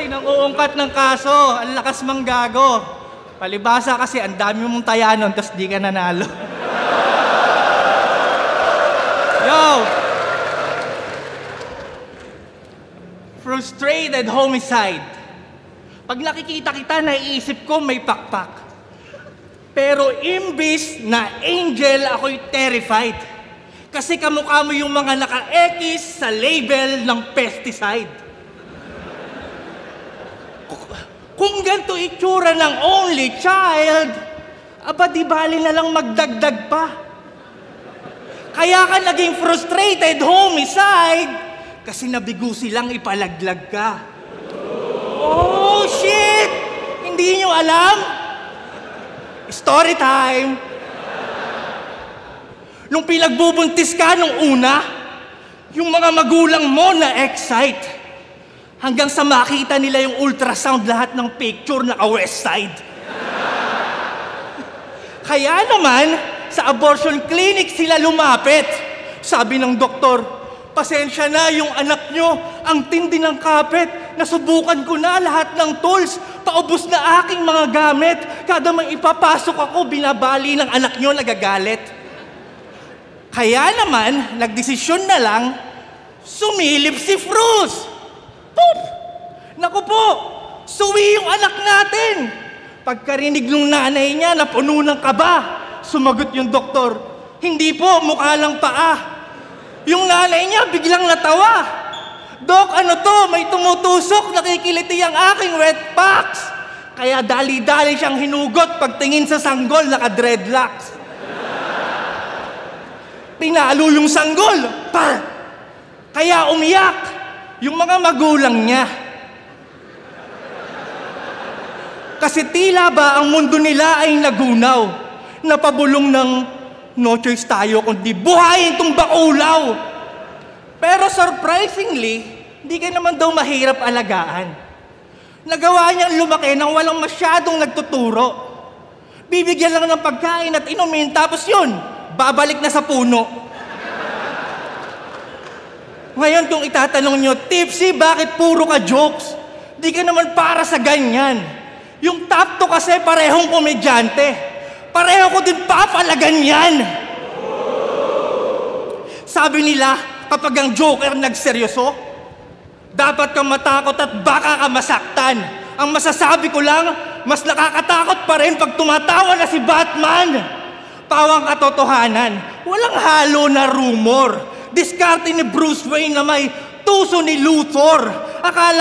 Ay, nang uungkat ng kaso. Ang lakas manggago. Palibasa kasi ang dami mong tayanon, tas di ka nanalo. Yo! Frustrated homicide. Pag nakikita kita, naiisip ko may pakpak. Pero imbis na angel, ako'y terrified. Kasi kamukha mo yung mga naka-X sa label ng pesticide. Kung ganito itsura ng only child, aba di bali na lang magdagdag pa. Kaya ka naging frustrated homicide kasi nabigo silang ipalaglag ka. Oh, shit! Hindi nyo alam? Story time! Nung pinagbubuntis ka nung una, yung mga magulang mo na-excite. Hanggang sa makita nila yung ultrasound lahat ng picture naka-west side. Kaya naman, sa abortion clinic sila lumapit. Sabi ng doktor, pasensya na yung anak nyo, ang tindi ng kapit. Nasubukan ko na lahat ng tools, paubos na aking mga gamit. Kada may ipapasok ako, binabali ng anak nyo, nagagalit. Kaya naman, nagdesisyon na lang, sumilip si Fruz. Pop! Naku po, suwi yung anak natin. Pagkarinig ng nanay niya na puno ng kaba, sumagot yung doktor, hindi po, mukha lang paa. Yung nanay niya biglang natawa. Dok, ano to? May tumutusok, nakikiliti ang aking wet packs. Kaya dali-dali siyang hinugot pagtingin sa sanggol, naka-dreadlocks. Pinalo yung sanggol. Pa! Kaya umiyak yung mga magulang niya. Kasi tila ba ang mundo nila ay nagunaw, napabulong ng no choice tayo kundi buhayin tong bakulaw. Pero surprisingly, di ka naman daw mahirap alagaan. Nagawa niyang lumaki nang walang masyadong nagtuturo. Bibigyan lang ng pagkain at inumin, tapos yun, babalik na sa puno. Ngayon kung itatanong nyo, Tipsy, bakit puro ka jokes? Di ka naman para sa ganyan. Yung top 2 kasi parehong komedyante. Pareho ko din papalagan yan. Sabi nila, kapag ang joker nagseryoso, dapat kang matakot at baka ka masaktan. Ang masasabi ko lang, mas nakakatakot pa rin pag tumatawa na si Batman. Pawang katotohanan, walang halo na rumor. Diskarte ni Bruce Wayne na may tuso ni Luthor. Akala